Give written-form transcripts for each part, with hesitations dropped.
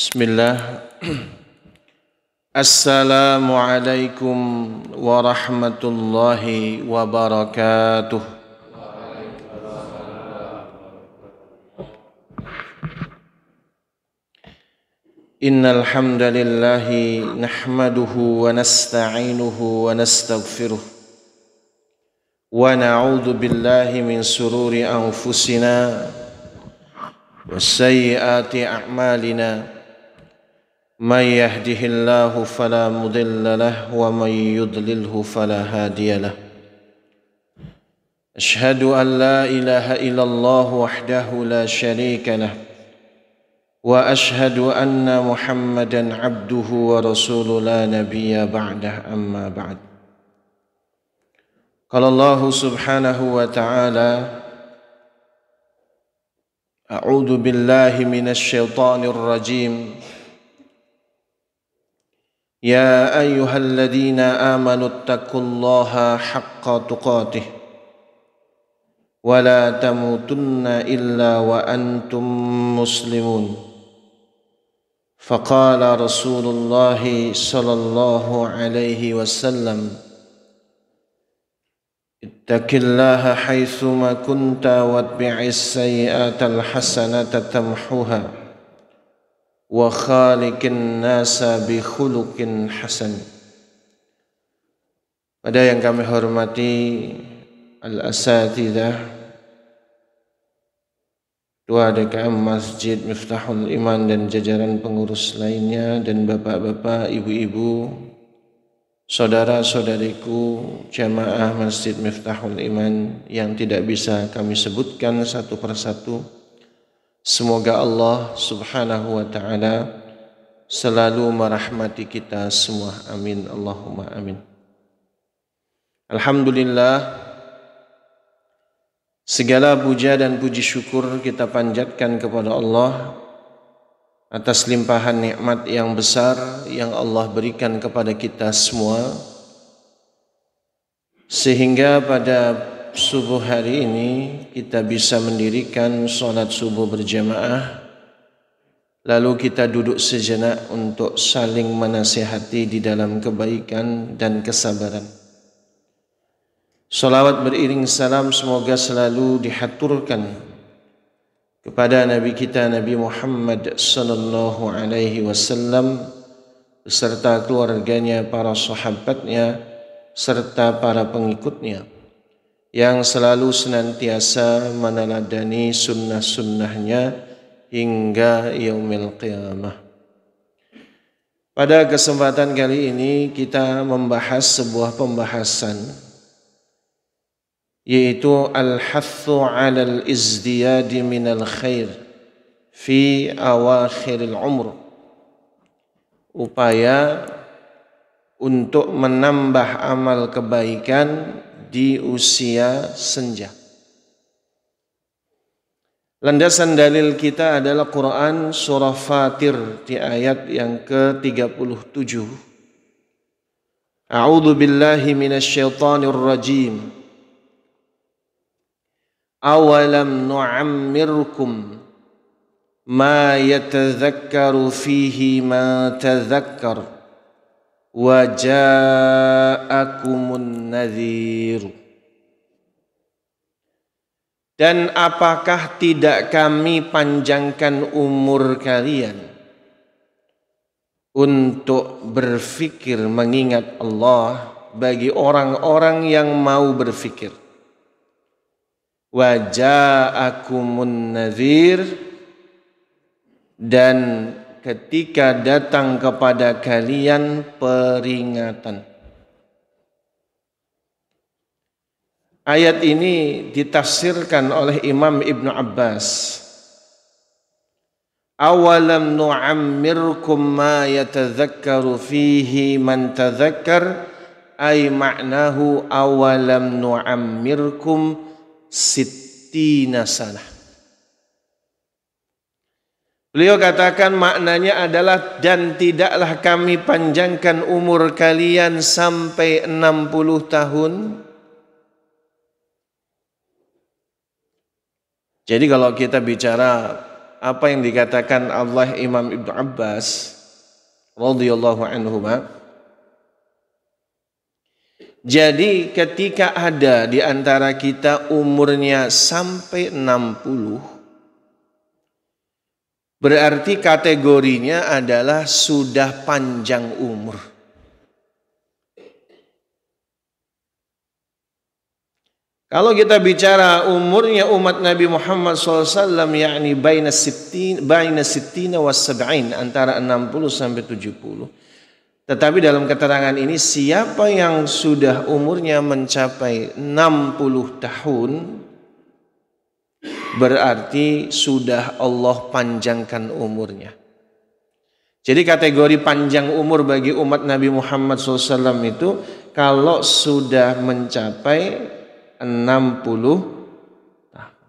Bismillah. Assalamualaikum warahmatullahi wabarakatuh. Innal hamdalillahi nahmaduhu wa nasta'inuhu wa nastaghfiruh wa na'udzu billahi min sururi anfusina wa sayyiati a'malina. من يهده الله فلا مضل له ومن يضلله فلا هادي له أشهد أن لا إله إلا الله وحده لا شريك له وأشهد أن محمدا عبده ورسوله لا نبي بعده أما بعد قال الله سبحانه وتعالى أعوذ بالله من الشيطان الرجيم يا أيها الذين آمنوا اتقوا الله حق تقاته ولا تموتن إلا وأنتم مسلمون فقال رسول الله صلى الله عليه وسلم اتق الله حيثما كنت واتبع السيئات الحسنة تمحوها wa khaliqin nasa bi khuluqin hasan. Pada yang kami hormati al-asatidzah, Ketua DKM Masjid Miftahul Iman dan jajaran pengurus lainnya, dan bapak-bapak, ibu-ibu, saudara-saudariku jamaah Masjid Miftahul Iman yang tidak bisa kami sebutkan satu persatu. Semoga Allah subhanahu wa ta'ala selalu merahmati kita semua. Amin. Allahumma amin. Alhamdulillah, segala puja dan puji syukur kita panjatkan kepada Allah atas limpahan nikmat yang besar yang Allah berikan kepada kita semua, sehingga pada subuh hari ini kita bisa mendirikan sholat subuh berjamaah, lalu kita duduk sejenak untuk saling menasihati di dalam kebaikan dan kesabaran. Salawat beriring salam semoga selalu dihaturkan kepada Nabi kita Nabi Muhammad sallallahu alaihi wasallam beserta keluarganya, para sahabatnya serta para pengikutnya yang selalu senantiasa meneladani sunnah-sunnahnya hingga yaumil qiyamah. Pada kesempatan kali ini kita membahas sebuah pembahasan, yaitu al-hathu 'alal izdiyadi minal khair fi awakhiril umr. Upaya untuk menambah amal kebaikan di usia senja. Landasan dalil kita adalah Quran surah Fatir di ayat yang ke-37. A'udzu billahi minasyaitonir rajim. Awalam nu'ammirkum ma yatadzakkaru fihi ma tadzakkar wa ja'akumun nadhir. Dan apakah tidak kami panjangkan umur kalian untuk berfikir mengingat Allah bagi orang-orang yang mau berfikir. Wa ja'akumun nadhir, dan ketika datang kepada kalian peringatan. Ayat ini ditafsirkan oleh Imam Ibnu Abbas. Awalam nu'ammirkum ma yatadzakkaru fihi man tadzakkar, ay ma'nahu awalam nu'ammirkum sittina sanah. Beliau katakan maknanya adalah, dan tidaklah kami panjangkan umur kalian sampai 60 tahun. Jadi kalau kita bicara apa yang dikatakan Allah Imam Ibnu Abbas radhiyallahu anhuma. Jadi ketika ada di antara kita umurnya sampai 60, berarti kategorinya adalah sudah panjang umur. Kalau kita bicara umurnya umat Nabi Muhammad SAW, yakni baina sittina was sab'in, antara 60 sampai 70. Tetapi dalam keterangan ini, siapa yang sudah umurnya mencapai 60 tahun, berarti sudah Allah panjangkan umurnya. Jadi kategori panjang umur bagi umat Nabi Muhammad SAW itu kalau sudah mencapai 60 tahun.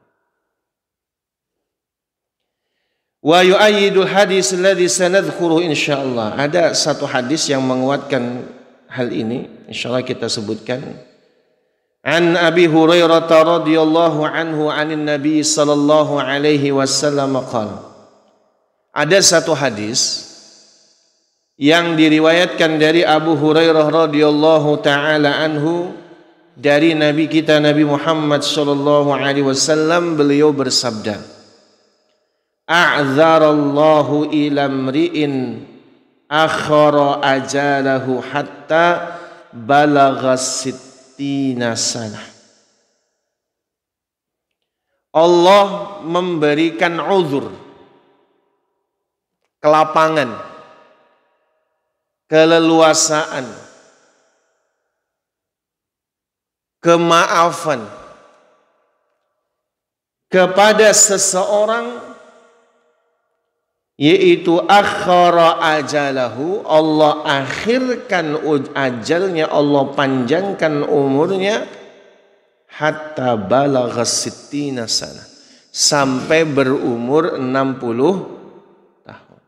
Wa yu'ayyidul hadis alladhi sanadhkuru insyaallah. Ada satu hadis yang menguatkan hal ini, insyaallah kita sebutkan. An Abi Hurairah radhiyallahu anhu 'anin Nabi sallallahu alaihi wasallam qala. Ada satu hadis yang diriwayatkan dari Abu Hurairah radhiyallahu taala anhu dari Nabi kita Nabi Muhammad sallallahu alaihi wasallam, beliau bersabda, a'dzarallahu ila mri'in akhara ajalahu hatta balagha sittina sanah. Allah memberikan uzur, kelapangan, keleluasaan, kemaafan kepada seseorang, yaitu akhara ajalahu, Allah akhirkan ajalnya, Allah panjangkan umurnya, hatta balagha sittina sana, sampai berumur 60 tahun.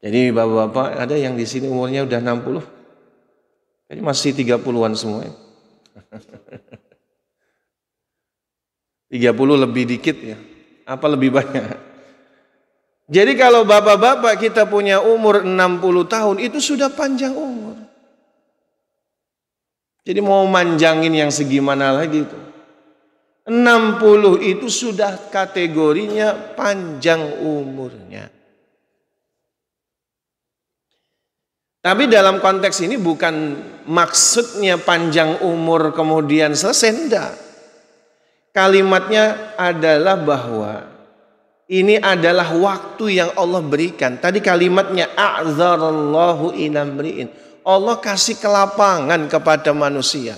Jadi bapak-bapak ada yang di sini umurnya udah 60? Jadi masih 30-an semua. 30 lebih dikit ya. Apa lebih banyak? Jadi kalau bapak-bapak kita punya umur 60 tahun, itu sudah panjang umur. Jadi mau manjangin yang segimana lagi itu. 60 itu sudah kategorinya panjang umurnya. Tapi dalam konteks ini bukan maksudnya panjang umur kemudian selesai, enggak. Kalimatnya adalah bahwa ini adalah waktu yang Allah berikan. Tadi kalimatnya a'dzarallahu ila mri'in. Allah kasih kelapangan kepada manusia.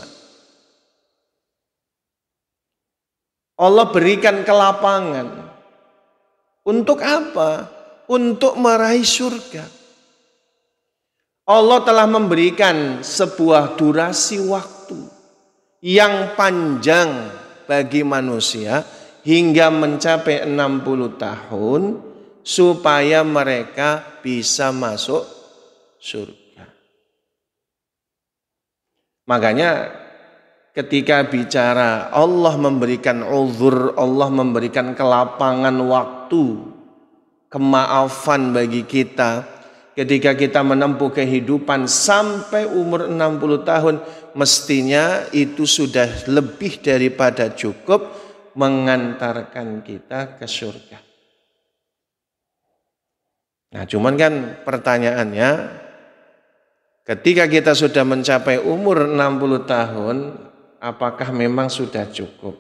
Allah berikan kelapangan. Untuk apa? Untuk meraih surga. Allah telah memberikan sebuah durasi waktu yang panjang bagi manusia hingga mencapai 60 tahun supaya mereka bisa masuk surga. Makanya ketika bicara Allah memberikan uzur, Allah memberikan kelapangan waktu, kemaafan bagi kita, ketika kita menempuh kehidupan sampai umur 60 tahun, mestinya itu sudah lebih daripada cukup mengantarkan kita ke surga. Nah, cuman kan pertanyaannya, ketika kita sudah mencapai umur 60 tahun, apakah memang sudah cukup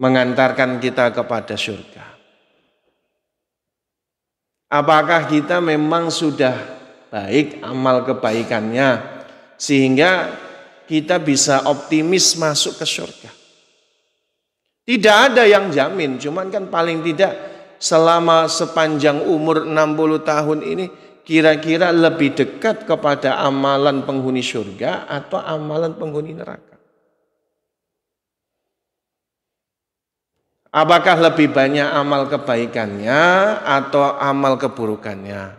mengantarkan kita kepada surga? Apakah kita memang sudah baik amal kebaikannya sehingga kita bisa optimis masuk ke surga? Tidak ada yang jamin, cuman kan paling tidak selama sepanjang umur 60 tahun ini kira-kira lebih dekat kepada amalan penghuni surga atau amalan penghuni neraka. Apakah lebih banyak amal kebaikannya atau amal keburukannya?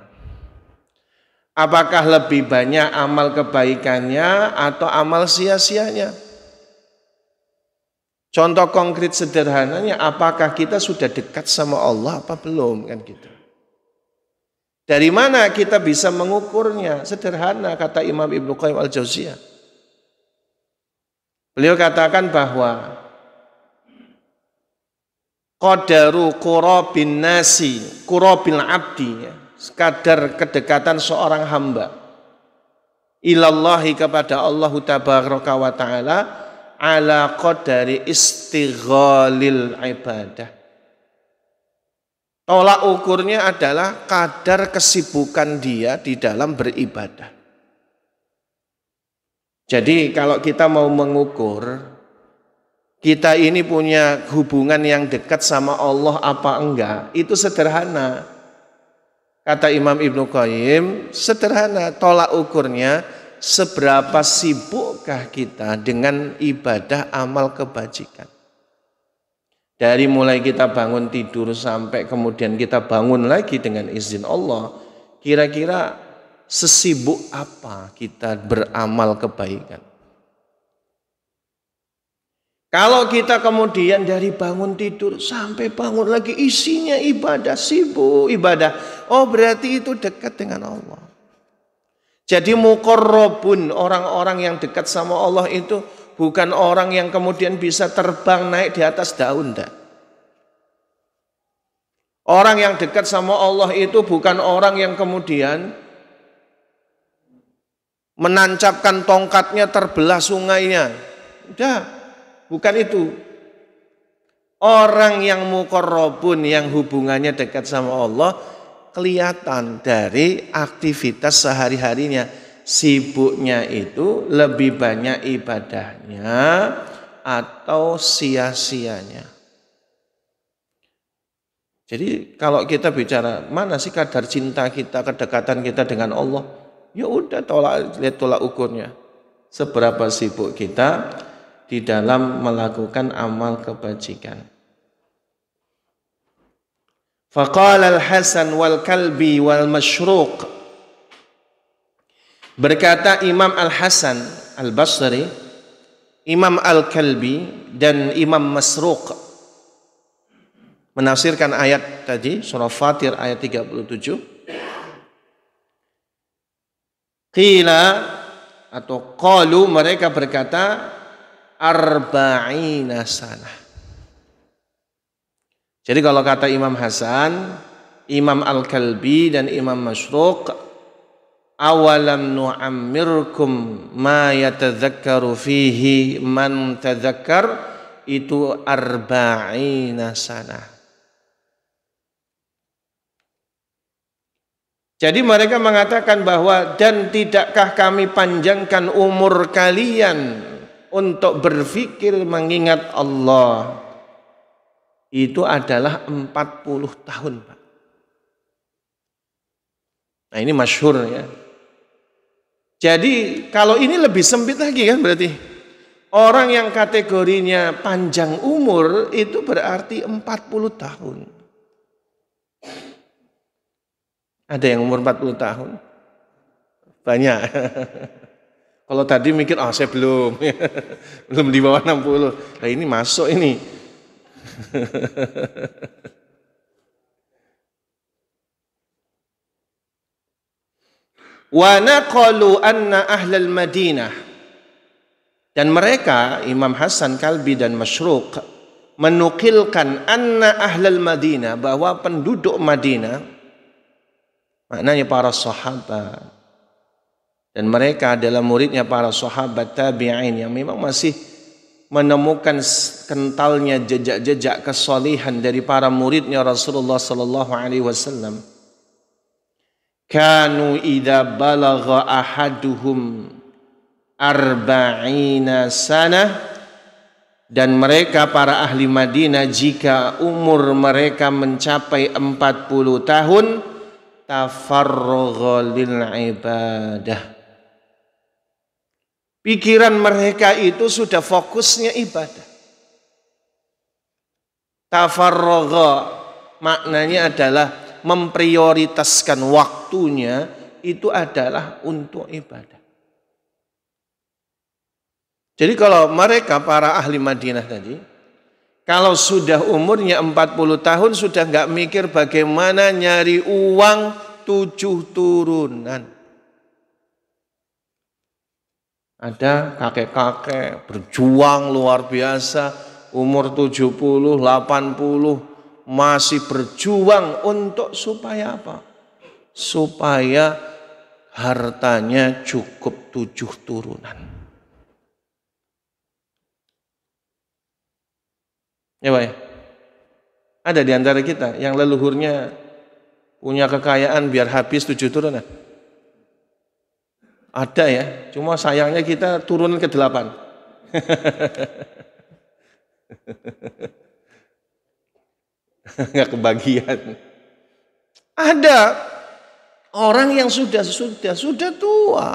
Apakah lebih banyak amal kebaikannya atau amal sia-sianya? Contoh konkret sederhananya, apakah kita sudah dekat sama Allah apa belum, kan gitu. Dari mana kita bisa mengukurnya? Sederhana, kata Imam Ibnu Qayyim Al-Jauziyah. Beliau katakan bahwa qadaru qurabin nasi, qurabil abdi, sekadar kedekatan seorang hamba ilallahi kepada Allah tabaraka wa ta'ala ala qadari istighalil ibadah. Tolak ukurnya adalah kadar kesibukan dia di dalam beribadah. Jadi kalau kita mau mengukur kita ini punya hubungan yang dekat sama Allah apa enggak, itu sederhana. Kata Imam Ibnu Qayyim, sederhana, tolak ukurnya seberapa sibukkah kita dengan ibadah amal kebajikan. Dari mulai kita bangun tidur sampai kemudian kita bangun lagi dengan izin Allah, kira-kira sesibuk apa kita beramal kebaikan. Kalau kita kemudian dari bangun tidur sampai bangun lagi isinya ibadah, sibuk ibadah, oh berarti itu dekat dengan Allah. Jadi muqarrabun, orang-orang yang dekat sama Allah itu bukan orang yang kemudian bisa terbang naik di atas daun. Enggak. Orang yang dekat sama Allah itu bukan orang yang kemudian menancapkan tongkatnya terbelah sungainya. Udah, bukan itu. Orang yang muqarrabun, yang hubungannya dekat sama Allah, kelihatan dari aktivitas sehari-harinya. Sibuknya itu lebih banyak ibadahnya atau sia-sianya. Jadi kalau kita bicara mana sih kadar cinta kita, kedekatan kita dengan Allah, ya udah lihat tolak ukurnya. Seberapa sibuk kita di dalam melakukan amal kebajikan. Faqala al-Hasan wal Kalbi wal Masyruq. Berkata Imam Al-Hasan Al-Basri, Imam Al-Kalbi dan Imam Masruq menafsirkan ayat tadi surah Fatir ayat 37. Qila atau qalu, mereka berkata arba'ina sanah. Jadi kalau kata Imam Hasan, Imam Al-Kalbi dan Imam Masyruq, awalam nu'ammirkum ma yatadzakkaru fihi man tadzakkar, itu arba'ina sanah. Jadi mereka mengatakan bahwa dan tidakkah kami panjangkan umur kalian untuk berfikir mengingat Allah. Itu adalah 40 tahun, Pak. Nah ini masyhur ya. Jadi kalau ini lebih sempit lagi kan berarti. Orang yang kategorinya panjang umur itu berarti 40 tahun. Ada yang umur 40 tahun? Banyak. Kalau tadi mikir, saya belum. Belum di bawah 60. Nah ini masuk ini. Wa naqalu anna ahlal Madinah, dan mereka Imam Hasan Kalbi dan Masyruq menukilkan anna ahlal Madinah, bahwa penduduk Madinah, maknanya para sahabat, dan mereka adalah muridnya para sahabat tabi'in yang memang masih menemukan kentalnya jejak-jejak kesalihan dari para muridnya Rasulullah sallallahu alaihi wasallam. Kanu idza balagha ahaduhum arba'ina sanah, dan mereka para ahli Madinah jika umur mereka mencapai 40 tahun, tafarragha lil ibadah. Pikiran mereka itu sudah fokusnya ibadah. Tafarragha maknanya adalah memprioritaskan waktunya itu adalah untuk ibadah. Jadi kalau mereka para ahli Madinah tadi Kalau sudah umurnya 40 tahun sudah nggak mikir bagaimana nyari uang 7 turunan. Ada kakek-kakek berjuang luar biasa, umur 70, 80 masih berjuang untuk supaya apa? Supaya hartanya cukup 7 turunan. Ya Pak ya? Ada di antara kita yang leluhurnya punya kekayaan biar habis 7 turunan. Ada ya, cuma sayangnya kita turunan ke-8. Nggak kebagian. Ada orang yang sudah tua,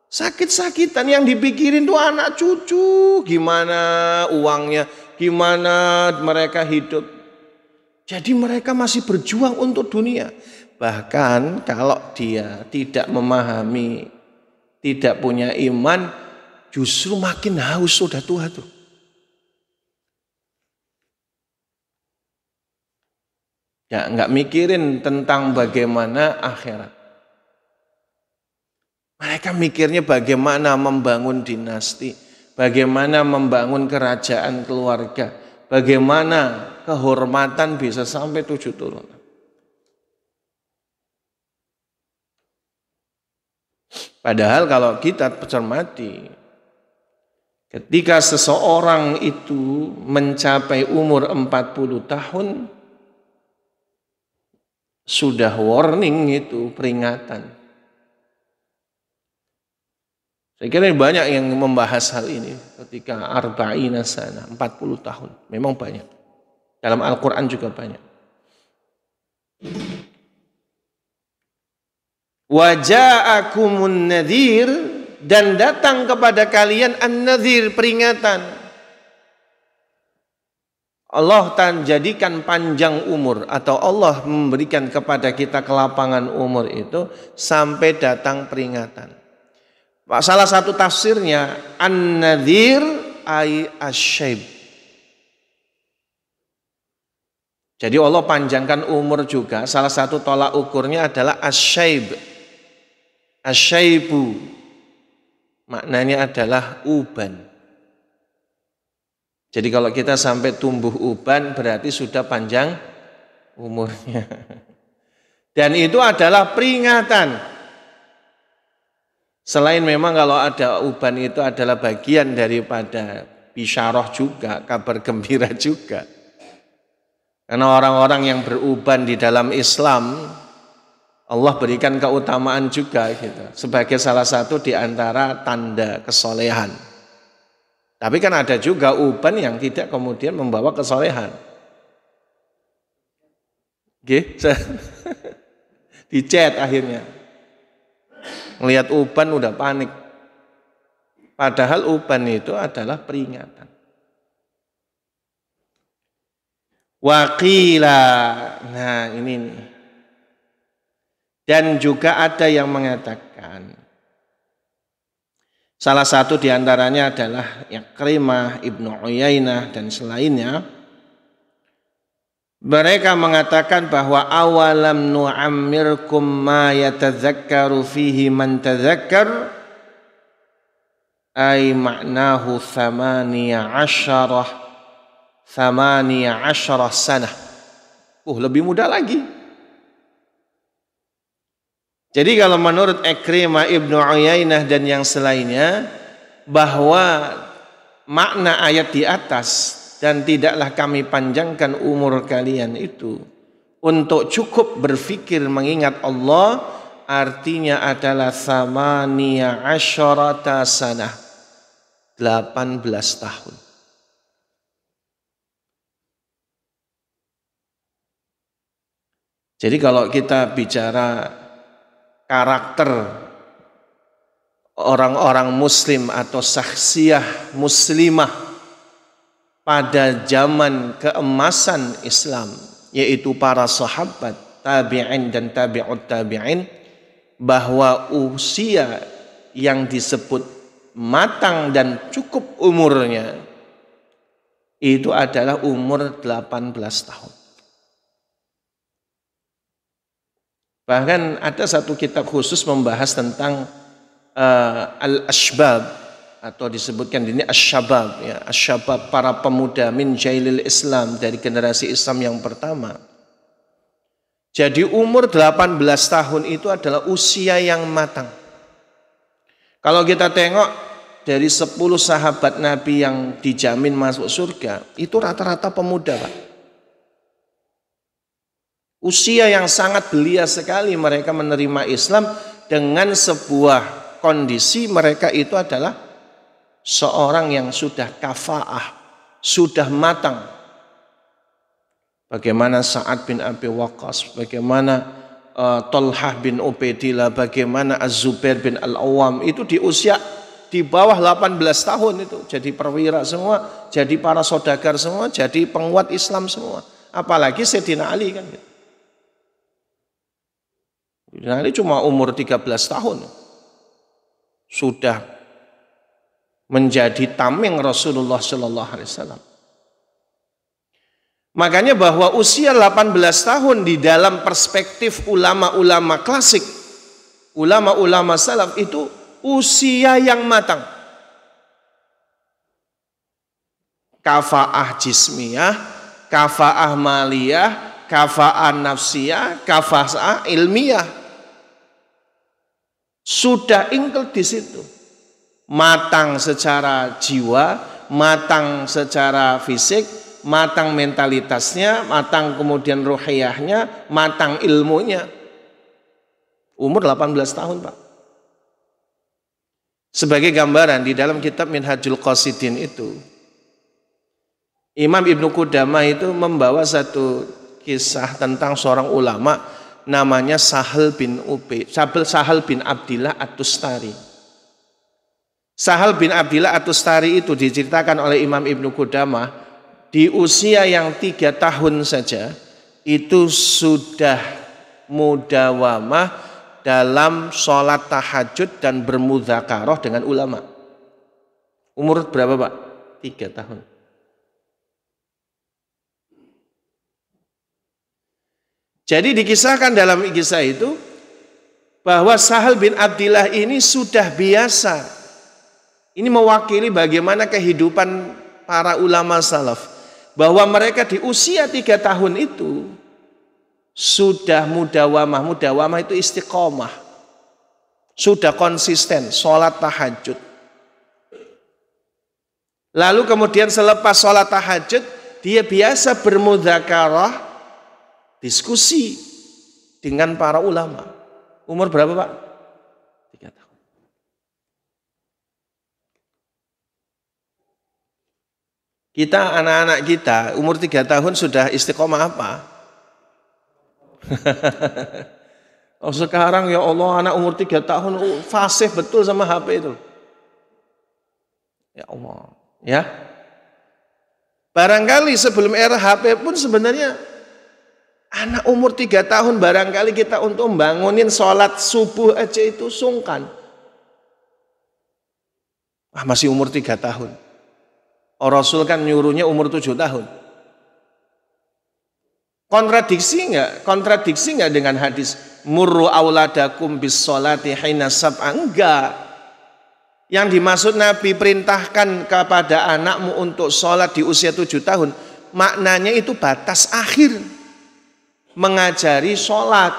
sakit-sakitan, yang dipikirin tuh anak cucu, gimana uangnya, gimana mereka hidup. Jadi mereka masih berjuang untuk dunia. Bahkan kalau dia tidak memahami, tidak punya iman, justru makin haus sudah tua tuh. Ya, nggak mikirin tentang bagaimana akhirat. Mereka mikirnya bagaimana membangun dinasti, bagaimana membangun kerajaan keluarga, bagaimana kehormatan bisa sampai 7 turunan. Padahal kalau kita cermati, ketika seseorang itu mencapai umur 40 tahun, sudah warning itu, peringatan. Saya kira banyak yang membahas hal ini ketika arba'ina sana, 40 tahun. Memang banyak. Dalam Al-Quran juga banyak. Wa ja'akumun nadhir, dan datang kepada kalian an-nadhir, peringatan. Allah jadikan panjang umur, atau Allah memberikan kepada kita kelapangan umur itu sampai datang peringatan. Salah satu tafsirnya an-nadhir ay asyaib. Jadi Allah panjangkan umur juga, salah satu tolak ukurnya adalah asyaib. Asyaibu maknanya adalah uban. Jadi kalau kita sampai tumbuh uban berarti sudah panjang umurnya. Dan itu adalah peringatan. Selain memang kalau ada uban itu adalah bagian daripada bisyarah juga, kabar gembira juga. Karena orang-orang yang beruban di dalam Islam, Allah berikan keutamaan juga gitu, sebagai salah satu di antara tanda kesolehan. Tapi kan ada juga uban yang tidak kemudian membawa kesolehan. Gitu. Dicet akhirnya. Melihat uban udah panik. Padahal uban itu adalah peringatan. Waqila, nah ini nih. Dan juga ada yang mengatakan, salah satu diantaranya adalah Ikrimah, Ibnu Uyainah dan selainnya, mereka mengatakan bahwa awalam nu'ammirkum ma yatadzakkaru fihi man tadzakkar, ay maknahu 18 sanah. Lebih mudah lagi. Jadi kalau menurut Ikrimah, Ibnu Uyainah dan yang selainnya, bahwa makna ayat di atas, dan tidaklah kami panjangkan umur kalian itu untuk cukup berfikir mengingat Allah, artinya adalah 18 sanah, 18 tahun. Jadi kalau kita bicara karakter orang-orang muslim atau syakhsiyah muslimah pada zaman keemasan Islam, yaitu para sahabat, tabi'in dan tabi'ut tabi'in, bahwa usia yang disebut matang dan cukup umurnya itu adalah umur 18 tahun. Bahkan ada satu kitab khusus membahas tentang al-ashbab, atau disebutkan ini asyabab, ya, asyabab, para pemuda min jailil Islam, dari generasi Islam yang pertama. Jadi umur 18 tahun itu adalah usia yang matang. Kalau kita tengok dari 10 sahabat Nabi yang dijamin masuk surga, itu rata-rata pemuda, Pak. Usia yang sangat belia sekali mereka menerima Islam, dengan sebuah kondisi mereka itu adalah seorang yang sudah kafaah, sudah matang. Bagaimana Sa'ad bin Abi Waqqas, bagaimana Tolhah bin Ubaidillah, bagaimana Az-Zubair bin Al-Awwam, itu di usia di bawah 18 tahun itu jadi perwira semua, jadi para saudagar semua, jadi penguat Islam semua. Apalagi Sayyidina Ali kan gitu. Sayyidina Ali cuma umur 13 tahun sudah menjadi tameng Rasulullah Shallallahu Alaihi Wasallam. Makanya bahwa usia 18 tahun di dalam perspektif ulama-ulama klasik, ulama-ulama salaf, itu usia yang matang. Kafaah jismiyah, kafaah maliyah, kafaah nafsiyah, kafaah ilmiah. Sudah include di situ. Matang secara jiwa, matang secara fisik, matang mentalitasnya, matang kemudian ruhiyahnya, matang ilmunya. Umur 18 tahun, Pak. Sebagai gambaran, di dalam kitab Minhajul Qasidin itu, Imam Ibnu Qudamah itu membawa satu kisah tentang seorang ulama namanya Sahal bin Abdillah At-Tustari. Sahal bin Abdillah At-Tustari itu diceritakan oleh Imam Ibnu Qudamah, di usia yang 3 tahun saja itu sudah mudawamah dalam sholat tahajud dan bermudzakarah dengan ulama. Umur berapa, Pak? 3 tahun. Jadi dikisahkan dalam kisah itu bahwa Sahal bin Abdillah ini sudah biasa. Ini mewakili bagaimana kehidupan para ulama salaf, bahwa mereka di usia 3 tahun itu sudah mudawamah. Mudawamah itu istiqomah, sudah konsisten sholat tahajud. Lalu kemudian selepas sholat tahajud dia biasa bermudzakarah, diskusi dengan para ulama. Umur berapa, Pak? 3 tahun. Kita, anak-anak kita umur 3 tahun sudah istiqomah apa? Oh, sekarang ya Allah, anak umur 3 tahun fasih betul sama HP itu. Ya Allah, ya. Barangkali sebelum era HP pun sebenarnya anak umur 3 tahun barangkali kita untuk membangunin sholat subuh aja itu sungkan. Masih umur 3 tahun. Rasul kan nyuruhnya umur 7 tahun. Kontradiksi enggak dengan hadis murru auladakum bis sholati hina sab'a? Enggak. Yang dimaksud Nabi perintahkan kepada anakmu untuk sholat di usia 7 tahun, maknanya itu batas akhir mengajari sholat.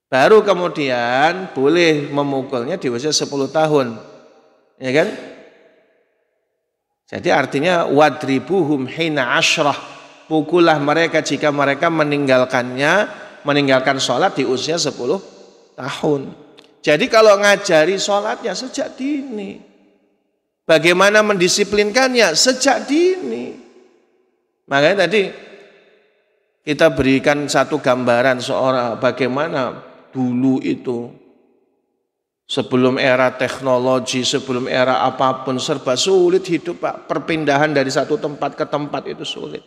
Baru kemudian boleh memukulnya di usia 10 tahun. Ya kan? Jadi artinya wadribuhum hina asyrah, pukullah mereka jika mereka meninggalkan sholat di usia 10 tahun. Jadi kalau ngajari sholatnya sejak dini, bagaimana mendisiplinkannya sejak dini. Makanya tadi kita berikan satu gambaran seorang bagaimana dulu itu, sebelum era teknologi, sebelum era apapun serba sulit hidup, Pak. Perpindahan dari satu tempat ke tempat itu sulit.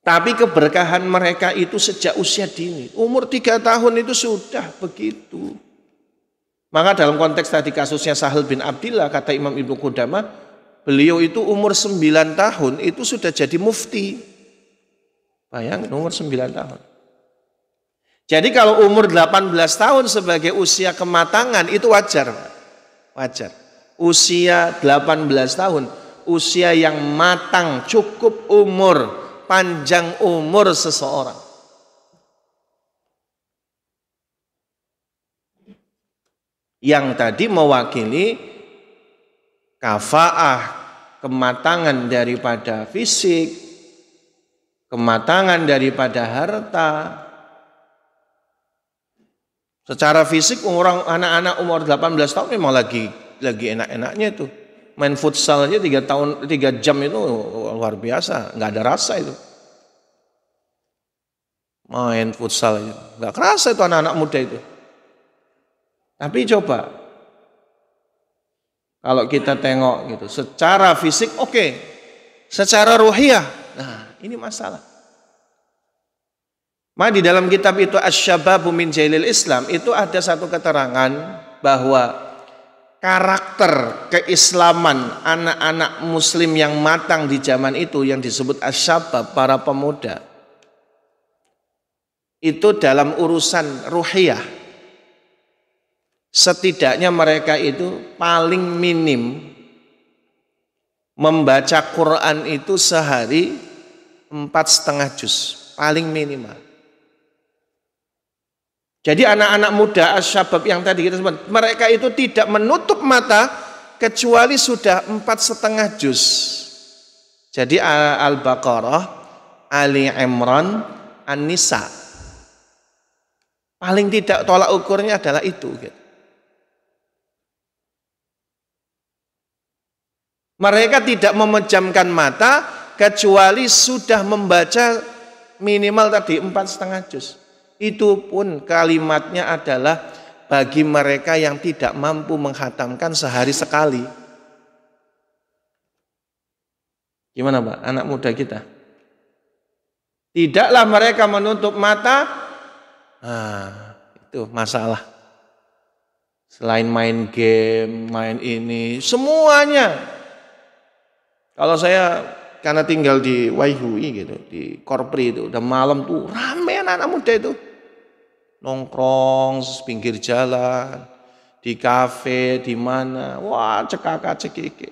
Tapi keberkahan mereka itu sejak usia dini. Umur 3 tahun itu sudah begitu. Maka dalam konteks tadi kasusnya Sahal bin Abdillah, kata Imam Ibnu Qudamah, beliau itu umur 9 tahun itu sudah jadi mufti. Bayangin umur 9 tahun. Jadi kalau umur 18 tahun sebagai usia kematangan itu wajar. Wajar. Usia 18 tahun, usia yang matang, cukup umur, panjang umur seseorang. Yang tadi mewakili kafaah, kematangan daripada fisik, kematangan daripada harta. Secara fisik anak-anak umur 18 tahun memang lagi enak-enaknya itu. Main futsal aja 3 jam itu luar biasa, nggak ada rasa itu. Main futsal aja, nggak kerasa itu anak-anak muda itu. Tapi coba kalau kita tengok gitu, secara fisik oke, secara ruhiyah, nah ini masalah. Maka di dalam kitab itu Asy-Syababu min Jailil Islam itu ada satu keterangan bahwa karakter keislaman anak-anak muslim yang matang di zaman itu yang disebut Asy-Syabab, para pemuda, itu dalam urusan ruhiyah setidaknya mereka itu paling minim membaca Quran itu sehari 4,5 juz, paling minimal. Jadi anak-anak muda Asy-Syabab yang tadi kita sebut, mereka itu tidak menutup mata kecuali sudah 4,5 juz. Jadi Al-Baqarah, Ali Imran, An-Nisa. Paling tidak tolak ukurnya adalah itu. Mereka tidak memejamkan mata kecuali sudah membaca minimal tadi 4,5 juz. Itu pun kalimatnya adalah bagi mereka yang tidak mampu menghatamkan sehari sekali. Gimana Pak, anak muda kita? Tidaklah mereka menutup mata. Nah, itu masalah. Selain main game, main ini, semuanya. Kalau saya karena tinggal di Waihui gitu, di Korpri itu, udah malam tuh rame anak-anak muda itu. Nongkrong pinggir jalan, di kafe, di mana, wah cekak-cekik.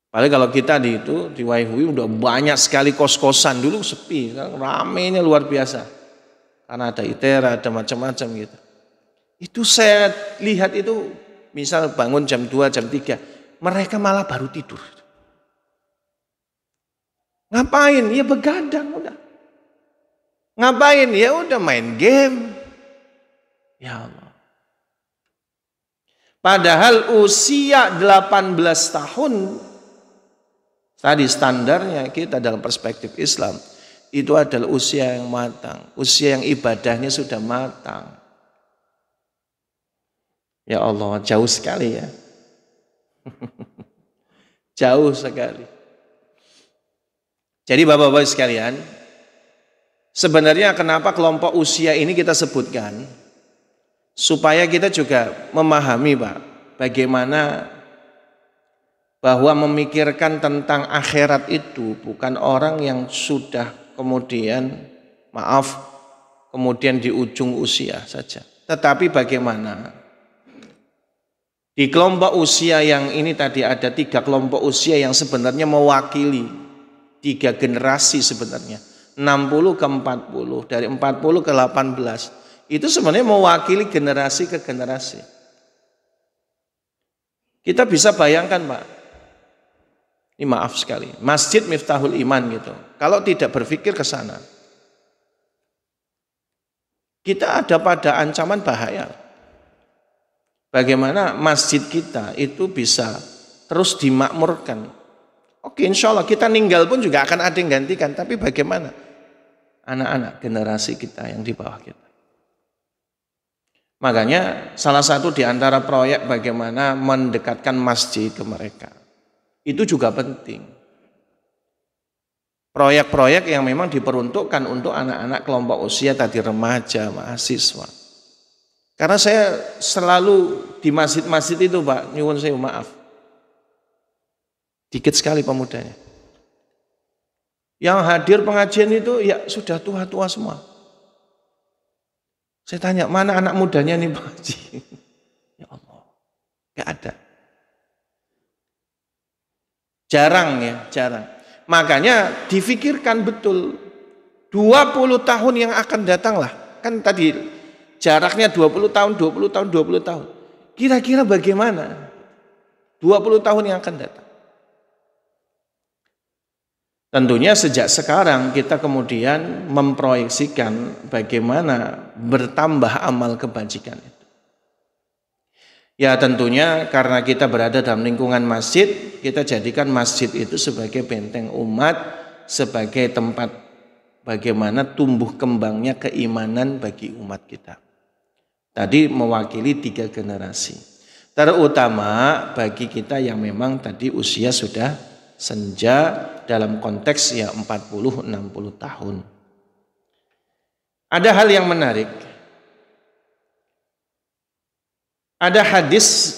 Padahal kalau kita di Waihui udah banyak sekali kos-kosan, dulu sepi, sekarang ramenya luar biasa. Karena ada ITERA, ada macam-macam gitu. Itu saya lihat itu, misal bangun jam 2, jam 3, mereka malah baru tidur. Ngapain? Ya begadang udah. Ngapain? Ya udah main game. Ya Allah. Padahal usia 18 tahun tadi standarnya kita dalam perspektif Islam itu adalah usia yang matang, usia yang ibadahnya sudah matang. Ya Allah, jauh sekali ya. Jauh sekali. Jadi Bapak-Bapak sekalian, sebenarnya kenapa kelompok usia ini kita sebutkan? Supaya kita juga memahami Pak, bagaimana bahwa memikirkan tentang akhirat itu bukan orang yang sudah kemudian, kemudian di ujung usia saja. Tetapi bagaimana di kelompok usia yang ini tadi ada 3 kelompok usia yang sebenarnya mewakili 3 generasi sebenarnya, 60 ke 40, dari 40 ke 18, itu sebenarnya mewakili generasi ke generasi. Kita bisa bayangkan Pak, ini maaf sekali, Masjid Miftahul Iman gitu, kalau tidak berpikir ke sana, kita ada pada ancaman bahaya. Bagaimana masjid kita itu bisa terus dimakmurkan. Oke, insya Allah kita ninggal pun juga akan ada yang gantikan. Tapi bagaimana anak-anak generasi kita yang di bawah kita? Makanya salah satu di antara proyek bagaimana mendekatkan masjid ke mereka. Itu juga penting. Proyek-proyek yang memang diperuntukkan untuk anak-anak kelompok usia tadi remaja, mahasiswa. Karena saya selalu di masjid-masjid itu Pak, nyuwun saya maaf. Dikit sekali pemudanya. Yang hadir pengajian itu ya sudah tua-tua semua. Saya tanya, mana anak mudanya nih Pak Haji? Ya Allah, gak ada. Jarang ya, jarang. Makanya difikirkan betul 20 tahun yang akan datang lah. Kan tadi jaraknya 20 tahun, 20 tahun, 20 tahun. Kira-kira bagaimana 20 tahun yang akan datang? Tentunya sejak sekarang kita kemudian memproyeksikan bagaimana bertambah amal kebajikan itu. Ya tentunya karena kita berada dalam lingkungan masjid, kita jadikan masjid itu sebagai benteng umat, sebagai tempat bagaimana tumbuh kembangnya keimanan bagi umat kita. Tadi mewakili 3 generasi. Terutama bagi kita yang memang tadi usia sudah senja dalam konteks ya 40-60 tahun. Ada hal yang menarik. Ada hadis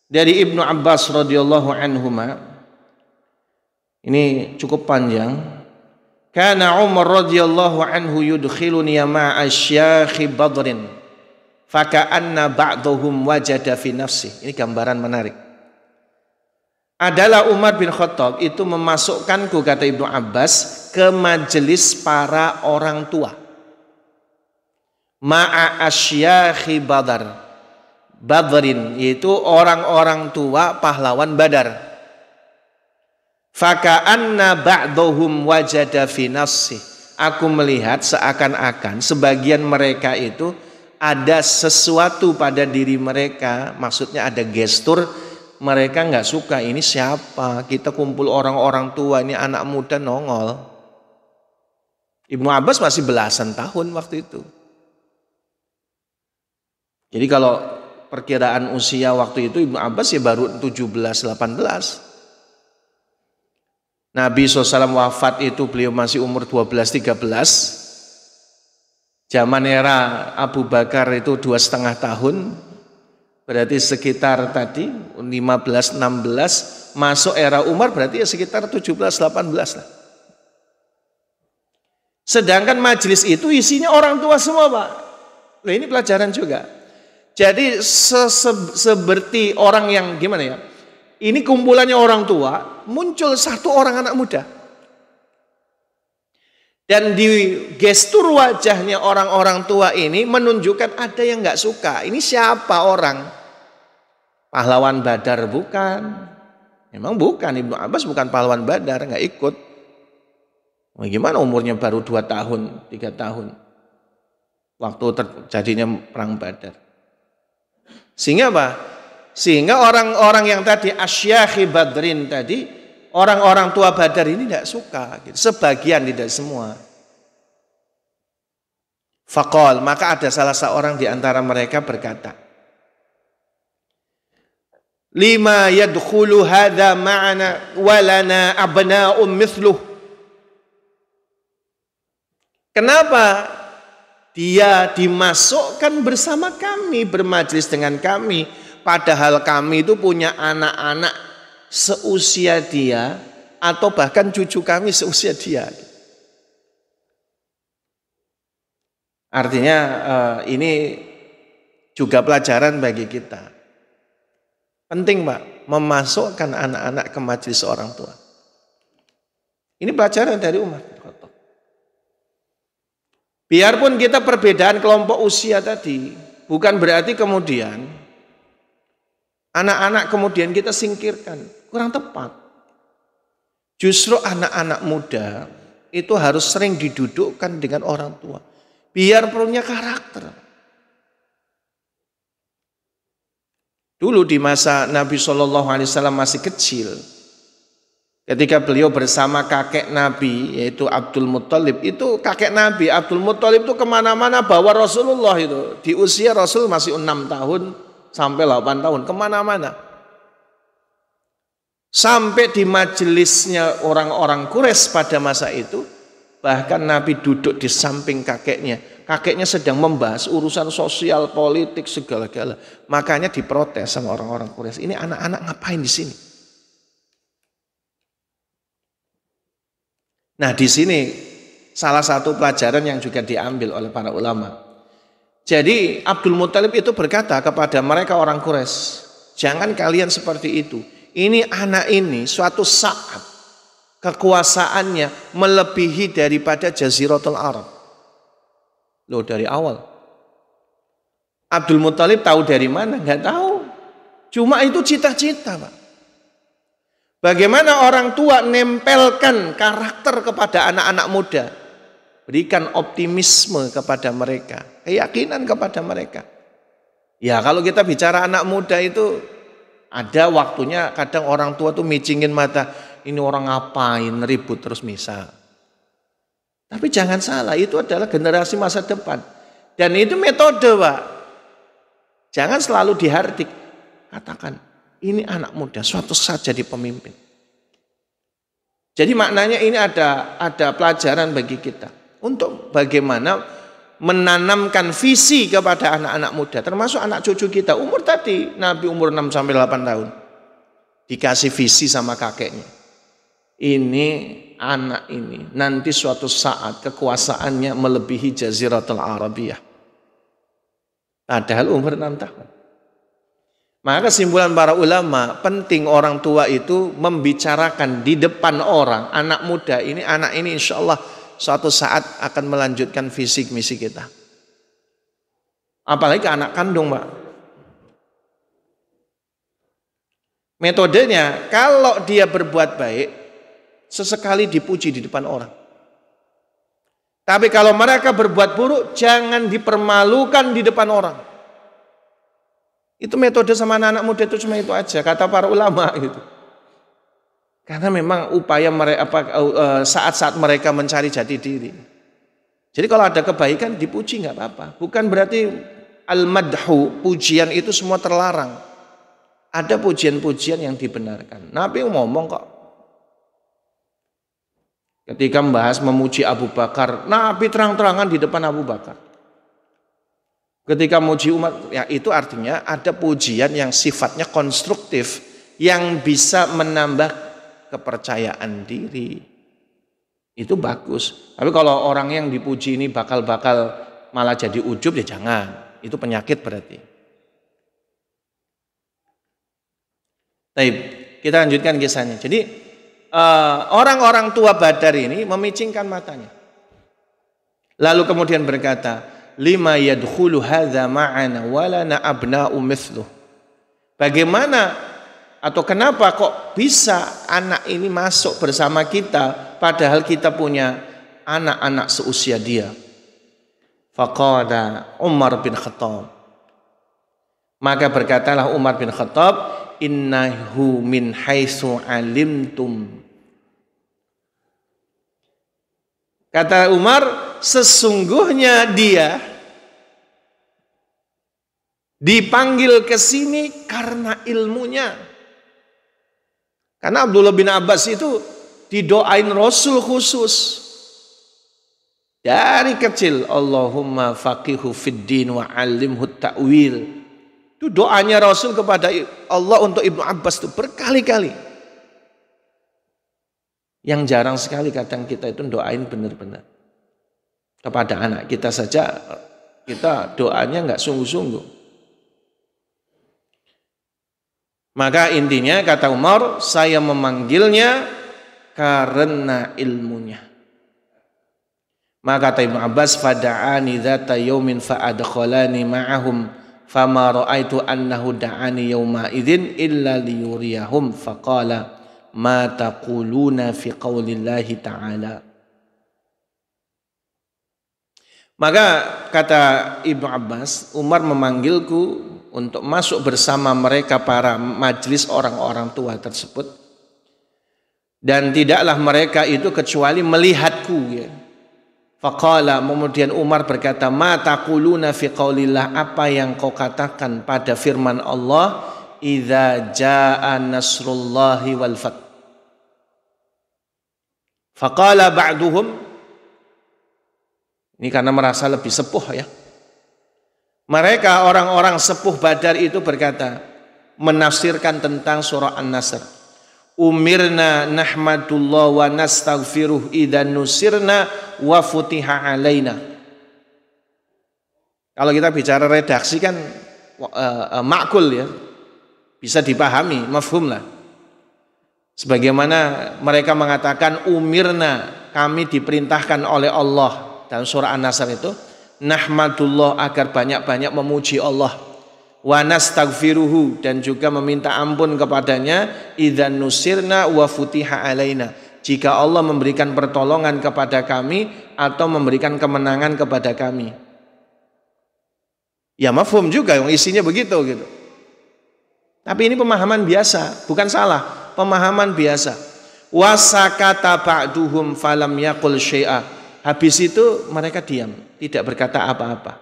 dari Ibnu Abbas radhiyallahu anhuma. Ini cukup panjang. Kana Umar radhiyallahu anhu yudkhiluni ma'a syakhi Badrin faka'anna ba'dhum wajada fi nafsi. Ini gambaran menarik. Adalah Umar bin Khattab itu memasukkanku, kata Ibnu Abbas, ke majelis para orang tua. Ma'a asyakhi Badrin, yaitu orang-orang tua pahlawan Badar. Faka'anna ba'dhum wajada fi nafsi. Aku melihat seakan-akan sebagian mereka itu ada sesuatu pada diri mereka, maksudnya ada gestur mereka nggak suka. Ini siapa? Kita kumpul orang-orang tua, ini anak muda nongol. Ibnu Abbas masih belasan tahun waktu itu. Jadi kalau perkiraan usia waktu itu Ibnu Abbas ya baru 17-18. Nabi SAW wafat itu beliau masih umur 12-13. Zaman era Abu Bakar itu 2,5 tahun. Berarti sekitar tadi 15-16. Masuk era Umar berarti ya sekitar 17-18 lah. Sedangkan majelis itu isinya orang tua semua Pak. Nah ini pelajaran juga. Jadi seperti orang yang gimana ya? Ini kumpulannya orang tua, muncul satu orang anak muda. Dan di gestur wajahnya orang-orang tua ini menunjukkan ada yang nggak suka. Ini siapa orang? Pahlawan Badar bukan? Memang bukan, Ibnu Abbas bukan pahlawan Badar, nggak ikut. Gimana umurnya baru 2 tahun, 3 tahun. Waktu terjadinya perang Badar. Sehingga apa? Sehingga orang-orang yang tadi asyakhi Badrin tadi, orang-orang tua Badar ini tidak suka. Sebagian, tidak semua. Faqal, maka ada salah seorang di antara mereka berkata, lima yadkhulu hadha ma'ana walana abna'um mithluh. Kenapa dia dimasukkan bersama kami, bermajlis dengan kami, padahal kami itu punya anak-anak seusia dia atau bahkan cucu kami seusia dia. Artinya ini juga pelajaran bagi kita. Penting Pak, memasukkan anak-anak ke majelis orang tua. Ini pelajaran dari Umar. Biarpun kita perbedaan kelompok usia tadi, bukan berarti kemudian anak-anak kemudian kita singkirkan. Kurang tepat. Justru anak-anak muda itu harus sering didudukkan dengan orang tua. Biar punya karakter. Dulu di masa Nabi SAW masih kecil, ketika beliau bersama kakek Nabi yaitu Abdul Muttalib, itu kakek Nabi Abdul Muttalib itu kemana-mana bawa Rasulullah itu. Di usia Rasul masih 6 tahun sampai 8 tahun, kemana-mana. Sampai di majelisnya orang-orang Quraisy pada masa itu, bahkan Nabi duduk di samping kakeknya. Kakeknya sedang membahas urusan sosial, politik, segala-gala. Makanya diprotes sama orang-orang Quraisy. Ini anak-anak ngapain di sini? Nah, di sini salah satu pelajaran yang juga diambil oleh para ulama. Jadi Abdul Muthalib itu berkata kepada mereka orang Quraisy, jangan kalian seperti itu. Ini anak ini suatu saat kekuasaannya melebihi daripada Jaziratul Arab. Loh, dari awal. Abdul Muthalib tahu dari mana? Nggak tahu. Cuma itu cita-cita, Pak. Bagaimana orang tua nempelkan karakter kepada anak-anak muda. Berikan optimisme kepada mereka. Keyakinan kepada mereka. Ya, kalau kita bicara anak muda itu ada waktunya kadang orang tua tuh micingin mata. Ini orang ngapain ribut terus misal. Tapi jangan salah, itu adalah generasi masa depan. Dan itu metode, Pak. Jangan selalu dihardik. Katakan, ini anak muda suatu saat jadi pemimpin. Jadi maknanya ini ada pelajaran bagi kita. Untuk bagaimana menanamkan visi kepada anak-anak muda. Termasuk anak cucu kita. Umur tadi, Nabi umur 6-8 tahun. Dikasih visi sama kakeknya. Ini anak ini nanti suatu saat kekuasaannya melebihi Jaziratul Arabiyah. Padahal umur 6 tahun. Maka kesimpulan para ulama, penting orang tua itu membicarakan di depan orang, anak muda ini, anak ini insya Allah suatu saat akan melanjutkan visi misi kita. Apalagi anak kandung, Pak. Metodenya, kalau dia berbuat baik, sesekali dipuji di depan orang. Tapi kalau mereka berbuat buruk, jangan dipermalukan di depan orang. Itu metode sama anak-anak muda itu cuma itu aja, kata para ulama gitu. Karena memang upaya mereka saat-saat mereka mencari jati diri. Jadi kalau ada kebaikan dipuji nggak apa-apa. Bukan berarti al-madhu, pujian itu semua terlarang. Ada pujian-pujian yang dibenarkan. Nabi ngomong kok. Ketika membahas memuji Abu Bakar, Nabi terang-terangan di depan Abu Bakar. Ketika memuji Umar, ya itu artinya ada pujian yang sifatnya konstruktif, yang bisa menambah kepercayaan diri. Itu bagus. Tapi kalau orang yang dipuji ini bakal-bakal malah jadi ujub, ya jangan. Itu penyakit berarti. Baik, kita lanjutkan kisahnya. Jadi orang-orang tua Badar ini memicingkan matanya. Lalu kemudian berkata, lima yadkhulu hadza ma'ana walana abna'u mithluh. Bagaimana atau kenapa kok bisa anak ini masuk bersama kita padahal kita punya anak-anak seusia dia? Faqala Umar bin Khattab. Maka berkatalah Umar bin Khattab, innahu min haitsu alimtum. Kata Umar, sesungguhnya dia dipanggil ke sini karena ilmunya. Karena Abdullah bin Abbas itu didoain Rasul khusus. Dari kecil, Allahumma faqihu fid din wa 'allimhu ta'wil. Itu doanya Rasul kepada Allah untuk Ibnu Abbas itu berkali-kali. Yang jarang sekali kadang kita itu doain benar-benar. Kepada anak kita saja, kita doanya nggak sungguh-sungguh. Maka intinya kata Umar, saya memanggilnya karena ilmunya. Maka kata Ibnu Abbas, fada'ani dzata yaumin fa'adkhalani ma'ahum fama ra'aitu annahu da'ani yauma idzin illa liyuriyahum faqala ma taquluna fi qaulillahi ta'ala. Maka kata Ibnu Abbas, Umar memanggilku untuk masuk bersama mereka para majelis orang-orang tua tersebut, dan tidaklah mereka itu kecuali melihatku ya. Faqala, kemudian Umar berkata, ma taquluna fi qaulillah, apa yang kau katakan pada firman Allah, idza jaa nasrullahi wal fath. Faqala ba'duhum, ini karena merasa lebih sepuh ya. Mereka orang-orang sepuh Badar itu berkata, menafsirkan tentang surah An-Nasr. Umirna nahmadullah wa nastaghfiruh idza nusirna wa futiha alaina. Kalau kita bicara redaksi kan makul ya. Bisa dipahami, mafhum lah. Sebagaimana mereka mengatakan umirna, kami diperintahkan oleh Allah dalam surah An-Nasr itu nahmadullah, agar banyak-banyak memuji Allah, wa nastaghfiruhu, dan juga meminta ampun kepadanya, idzan nusirna wa futiha alaina, jika Allah memberikan pertolongan kepada kami atau memberikan kemenangan kepada kami. Ya mafhum juga, yang isinya begitu gitu. Tapi ini pemahaman biasa, bukan salah. Pemahaman biasa. Wasakata ba'duhum falam yaqul syai'a. Habis itu mereka diam, tidak berkata apa-apa.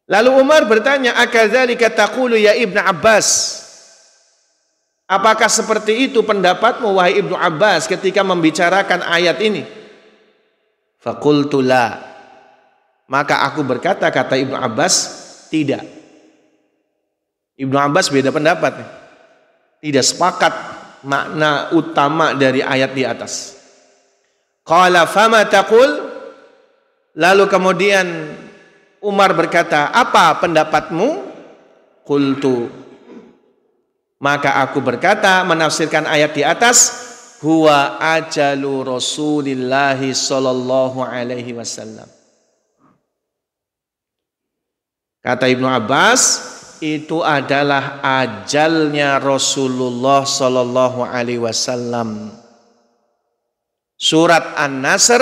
Lalu Umar bertanya, akadzalika taqulu ya Ibnu Abbas? Apakah seperti itu pendapatmu wahai Ibnu Abbas ketika membicarakan ayat ini? Faqultu la. Maka aku berkata, kata Ibnu Abbas, tidak. Ibnu Abbas beda pendapat. Tidak sepakat makna utama dari ayat di atas. Qala fama taqul? Lalu kemudian Umar berkata, apa pendapatmu? Qultu, maka aku berkata menafsirkan ayat di atas, huwa ajalu Rasulillahi sallallahu alaihi wasallam. Kata Ibnu Abbas, itu adalah ajalnya Rasulullah sallallahu alaihi wasallam. Surat An-Nasr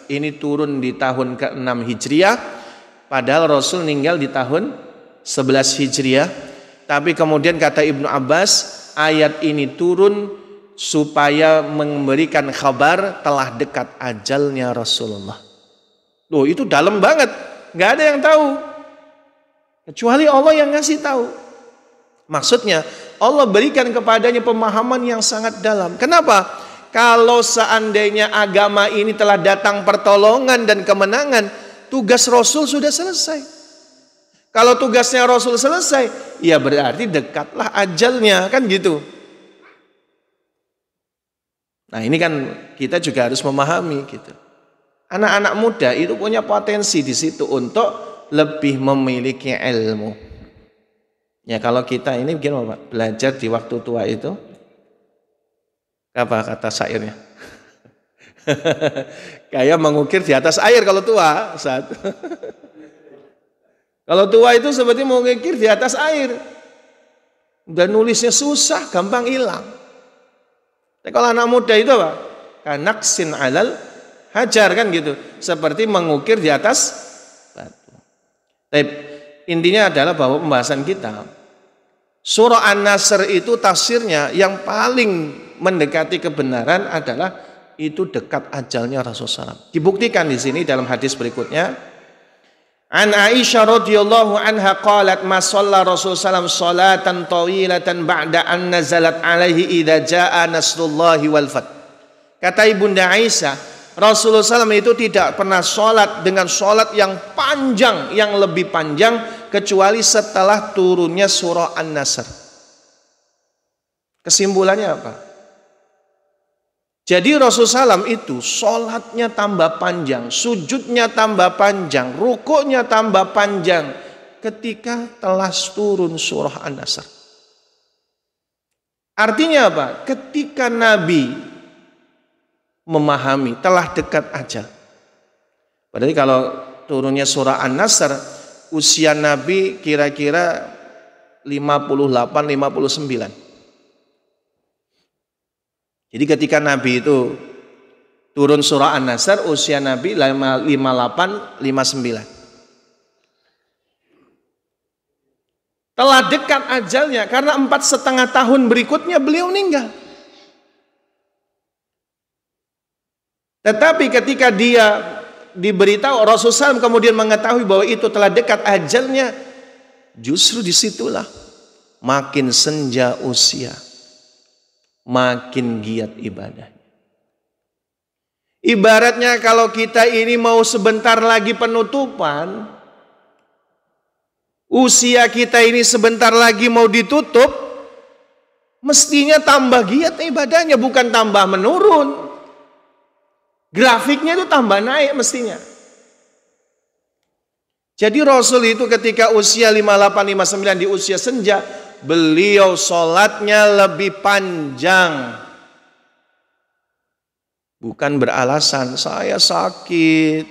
ini turun di tahun ke-6 Hijriah, padahal Rasul meninggal di tahun 11 Hijriah. Tapi kemudian kata Ibnu Abbas, ayat ini turun supaya memberikan kabar telah dekat ajalnya Rasulullah. Loh, itu dalam banget, nggak ada yang tahu kecuali Allah yang ngasih tahu. Maksudnya Allah berikan kepadanya pemahaman yang sangat dalam. Kenapa? Kalau seandainya agama ini telah datang pertolongan dan kemenangan, tugas Rasul sudah selesai. Kalau tugasnya Rasul selesai, ya berarti dekatlah ajalnya, kan gitu. Nah ini kan kita juga harus memahami gitu. Anak-anak muda itu punya potensi di situ untuk lebih memiliki ilmu. Ya kalau kita ini gimana Pak? Belajar di waktu tua itu, apa kata syairnya? Kayak mengukir di atas air kalau tua. Kalau tua itu seperti mengukir di atas air. Dan nulisnya susah, gampang hilang. Tapi kalau anak muda itu apa? Kanaksin alal hajar, kan gitu. Seperti mengukir di atas batu. Tapi intinya adalah bahwa pembahasan kita surah An-Nasr itu tafsirnya yang paling mendekati kebenaran adalah itu dekat ajalnya Rasulullah SAW. Dibuktikan di sini dalam hadis berikutnya. An Aisyah radhiyallahu anha qalat ma shalla Rasulullah SAW salatan tawilatan ba'da an nazalat alaihi idza jaa nasrullahi wal fath. Kata Ibunda Aisyah, Rasulullah SAW itu tidak pernah sholat dengan sholat yang panjang, yang lebih panjang, kecuali setelah turunnya surah An-Nasr. Kesimpulannya apa? Jadi Rasulullah SAW itu sholatnya tambah panjang, sujudnya tambah panjang, rukuknya tambah panjang ketika telah turun surah An-Nasr. Artinya apa? Ketika Nabi memahami telah dekat ajal. Berarti kalau turunnya surah An-Nasr, usia Nabi kira-kira 58-59. Jadi ketika Nabi itu turun surah An-Nasr, usia Nabi 58-59. Telah dekat ajalnya karena 4,5 tahun berikutnya beliau meninggal. Tetapi ketika dia diberitahu, Rasulullah SAW kemudian mengetahui bahwa itu telah dekat ajalnya, justru disitulah makin senja usia, makin giat ibadah. Ibaratnya kalau kita ini mau sebentar lagi penutupan, usia kita ini sebentar lagi mau ditutup, mestinya tambah giat ibadahnya, bukan tambah menurun. Grafiknya itu tambah naik mestinya. Jadi Rasul itu ketika usia 58, 59 di usia senja, beliau sholatnya lebih panjang. Bukan beralasan, saya sakit,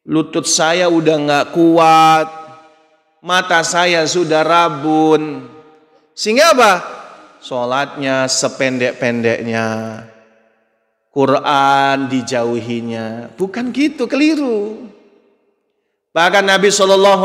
lutut saya udah gak kuat, mata saya sudah rabun. Sehingga apa? Sholatnya sependek-pendeknya, Quran dijauhinya. Bukan gitu, keliru. Bahkan Nabi SAW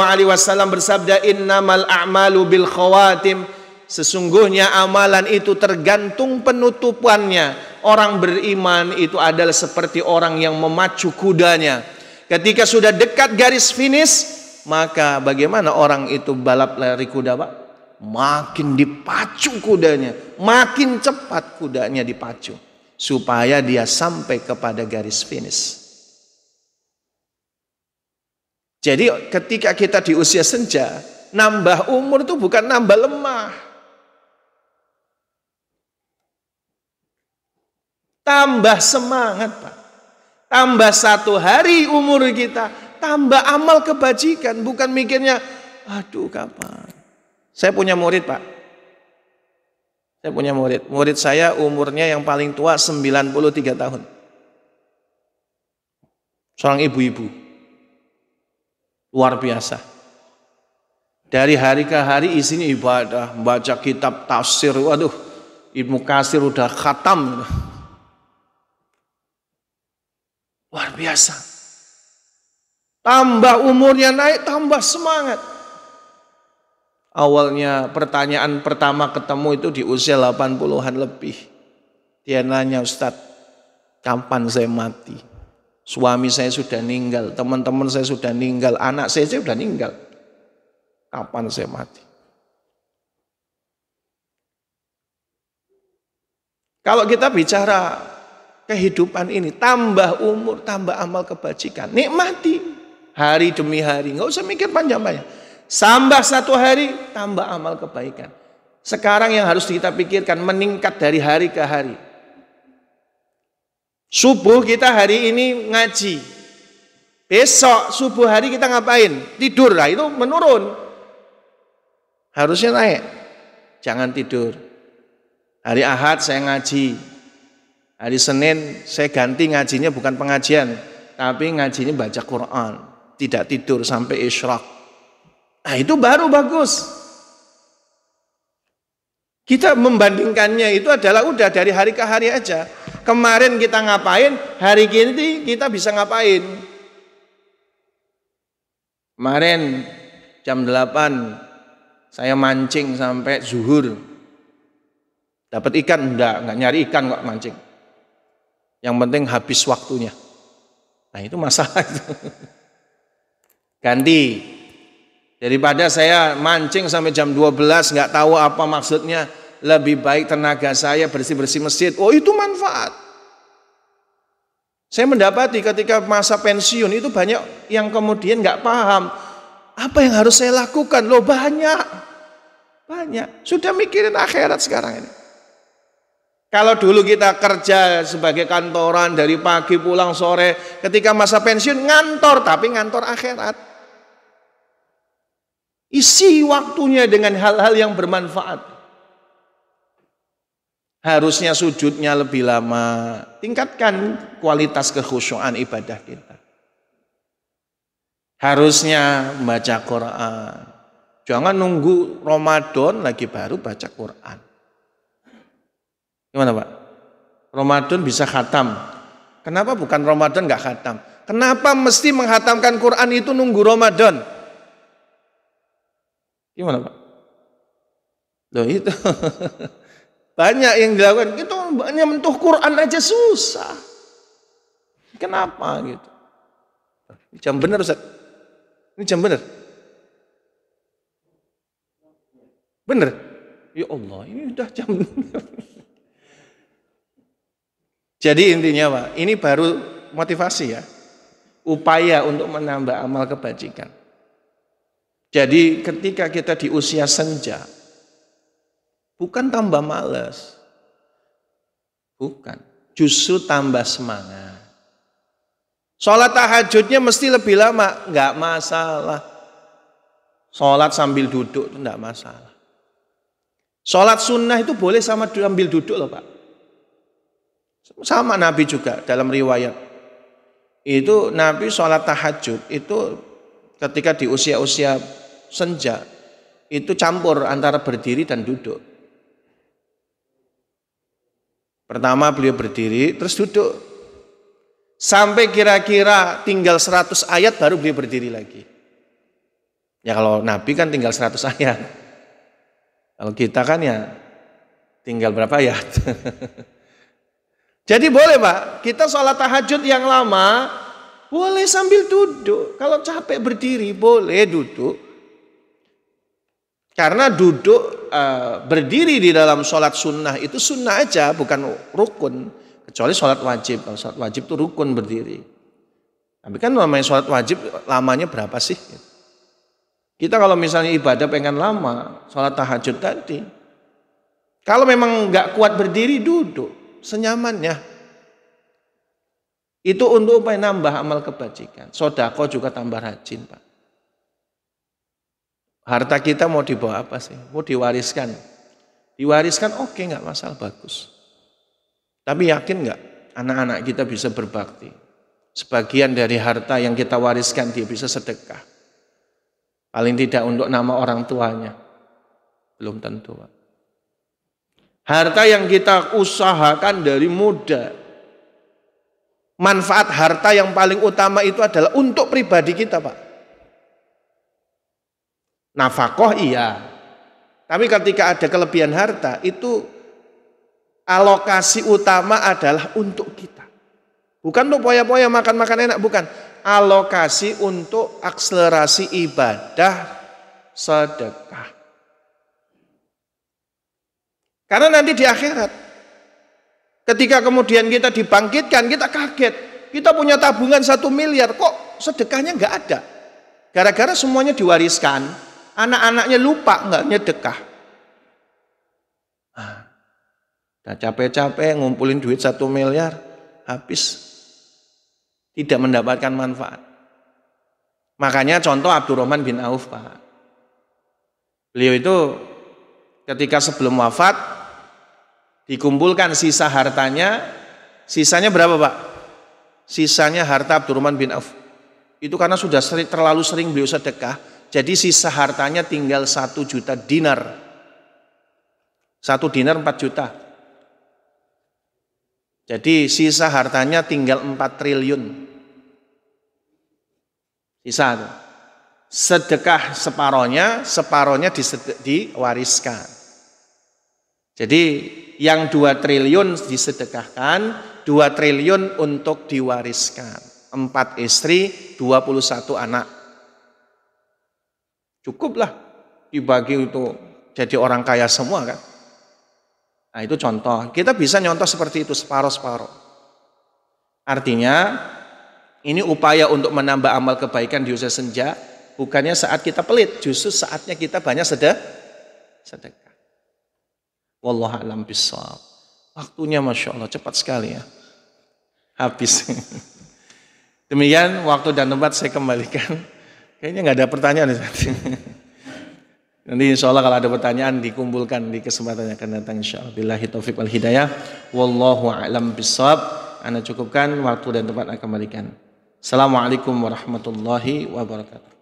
bersabda, innamal a'malu bil khawatim. Sesungguhnya amalan itu tergantung penutupannya. Orang beriman itu adalah seperti orang yang memacu kudanya. Ketika sudah dekat garis finish, maka bagaimana orang itu balap lari kuda, Pak? Makin dipacu kudanya, makin cepat kudanya dipacu, supaya dia sampai kepada garis finish. Jadi ketika kita di usia senja, nambah umur itu bukan nambah lemah. Tambah semangat, Pak. Tambah 1 hari umur kita, tambah amal kebajikan. Bukan mikirnya, aduh kapan. Saya punya murid, Pak. Saya punya murid. Murid saya umurnya yang paling tua 93 tahun. Seorang ibu-ibu. Luar biasa. Dari hari ke hari isinya ibadah, baca kitab tafsir. Waduh, Ibnu Katsir udah khatam. Luar biasa. Tambah umurnya naik, tambah semangat. Awalnya pertanyaan pertama ketemu itu di usia 80-an lebih. Dia nanya, Ustadz, kapan saya mati? Suami saya sudah meninggal, teman-teman saya sudah meninggal, anak saya sudah meninggal. Kapan saya mati? Kalau kita bicara kehidupan ini, tambah umur, tambah amal kebajikan, nikmati hari demi hari, nggak usah mikir panjang-panjang. Tambah 1 hari, tambah amal kebaikan. Sekarang yang harus kita pikirkan meningkat dari hari ke hari. Subuh kita hari ini ngaji, besok subuh hari kita ngapain? Tidur. Lah itu menurun. Harusnya naik. Jangan tidur. Hari Ahad saya ngaji, hari Senin saya ganti ngajinya bukan pengajian, tapi ngajinya baca Quran. Tidak tidur sampai isyraq. Nah itu baru bagus. Kita membandingkannya itu adalah udah dari hari ke hari aja. Kemarin kita ngapain, hari ini kita bisa ngapain. Kemarin jam 8 saya mancing sampai zuhur. Dapat ikan? Enggak nyari ikan kok mancing. Yang penting habis waktunya. Nah itu masalah itu. Ganti. Daripada saya mancing sampai jam 12 nggak tahu apa maksudnya, lebih baik tenaga saya bersih-bersih masjid. Oh itu manfaat. Saya mendapati ketika masa pensiun itu banyak yang kemudian nggak paham apa yang harus saya lakukan. Loh banyak, sudah mikirin akhirat sekarang ini. Kalau dulu kita kerja sebagai kantoran dari pagi pulang sore, ketika masa pensiun ngantor, tapi ngantor akhirat. Isi waktunya dengan hal-hal yang bermanfaat. Harusnya sujudnya lebih lama. Tingkatkan kualitas kekhusyuan ibadah kita. Harusnya membaca Quran. Jangan nunggu Ramadan lagi baru baca Quran. Gimana Pak? Ramadan bisa khatam. Kenapa bukan Ramadan nggak khatam? Kenapa mesti menghatamkan Quran itu nunggu Ramadan? Gimana Pak? Loh itu banyak yang dilakukan. Itu hanya mentuh Quran aja susah. Kenapa gitu? Ini jam benar Ustaz. Ini jam benar. Bener? Ya Allah, ini udah jam. Jadi intinya Pak, ini baru motivasi ya. Upaya untuk menambah amal kebajikan. Jadi ketika kita di usia senja, bukan tambah malas. Bukan. Justru tambah semangat. Sholat tahajudnya mesti lebih lama. Enggak masalah. Sholat sambil duduk itu enggak masalah. Sholat sunnah itu boleh sambil duduk loh Pak. Sama Nabi juga dalam riwayat. Itu Nabi sholat tahajud itu ketika di usia-usia senja itu campur antara berdiri dan duduk. Pertama beliau berdiri terus duduk. Sampai kira-kira tinggal 100 ayat baru beliau berdiri lagi. Ya kalau Nabi kan tinggal 100 ayat. Kalau kita kan ya tinggal berapa ayat. Jadi boleh Pak, kita sholat tahajud yang lama boleh sambil duduk. Kalau capek berdiri boleh duduk. Karena duduk berdiri di dalam sholat sunnah itu sunnah aja, bukan rukun. Kecuali sholat wajib. Kalau sholat wajib itu rukun berdiri. Tapi kan namanya sholat wajib lamanya berapa sih? Kita kalau misalnya ibadah pengen lama, sholat tahajud tadi. Kalau memang nggak kuat berdiri, duduk senyamannya. Itu untuk upaya nambah amal kebajikan. Sodako juga tambah rajin Pak. Harta kita mau dibawa apa sih? Mau diwariskan? Diwariskan oke, nggak masalah, bagus. Tapi yakin nggak anak-anak kita bisa berbakti? Sebagian dari harta yang kita wariskan dia bisa sedekah. Paling tidak untuk nama orang tuanya. Belum tentu Pak. Harta yang kita usahakan dari muda. Manfaat harta yang paling utama itu adalah untuk pribadi kita Pak. Nafkah iya. Tapi ketika ada kelebihan harta itu alokasi utama adalah untuk kita. Bukan untuk poya-poya makan-makan enak, bukan. Alokasi untuk akselerasi ibadah sedekah. Karena nanti di akhirat ketika kemudian kita dibangkitkan, kita kaget. Kita punya tabungan 1 miliar, kok sedekahnya nggak ada. Gara-gara semuanya diwariskan, anak-anaknya lupa nggak nyedekah. Udah capek-capek ngumpulin duit 1 miliar, habis. Tidak mendapatkan manfaat. Makanya contoh Abdurrahman bin Auf Pak. Beliau itu ketika sebelum wafat dikumpulkan sisa hartanya. Sisanya berapa Pak? Sisanya harta Abdurrahman bin Auf. Itu karena sudah terlalu sering beliau sedekah. Jadi sisa hartanya tinggal 1 juta dinar. 1 dinar 4 juta. Jadi sisa hartanya tinggal 4 triliun. Sisa itu. Sedekah separohnya diwariskan. Jadi yang 2 triliun disedekahkan, 2 triliun untuk diwariskan. 4 istri, 21 anak. Cukuplah dibagi untuk jadi orang kaya semua kan. Nah itu contoh, kita bisa nyontoh seperti itu separuh-separuh. Artinya ini upaya untuk menambah amal kebaikan di usia senja, bukannya saat kita pelit, justru saatnya kita banyak sedekah. Wallahu a'lam bishawab. Waktunya Masya Allah cepat sekali ya, habis. Demikian waktu dan tempat saya kembalikan. Kayaknya nggak ada pertanyaan. Nanti insya Allah kalau ada pertanyaan dikumpulkan di kesempatan yang akan datang insya Allah. Billahi taufiq wal hidayah. Wallahu a'lam bishawab. Anda cukupkan waktu dan tempat akan kembalikan. Assalamualaikum warahmatullahi wabarakatuh.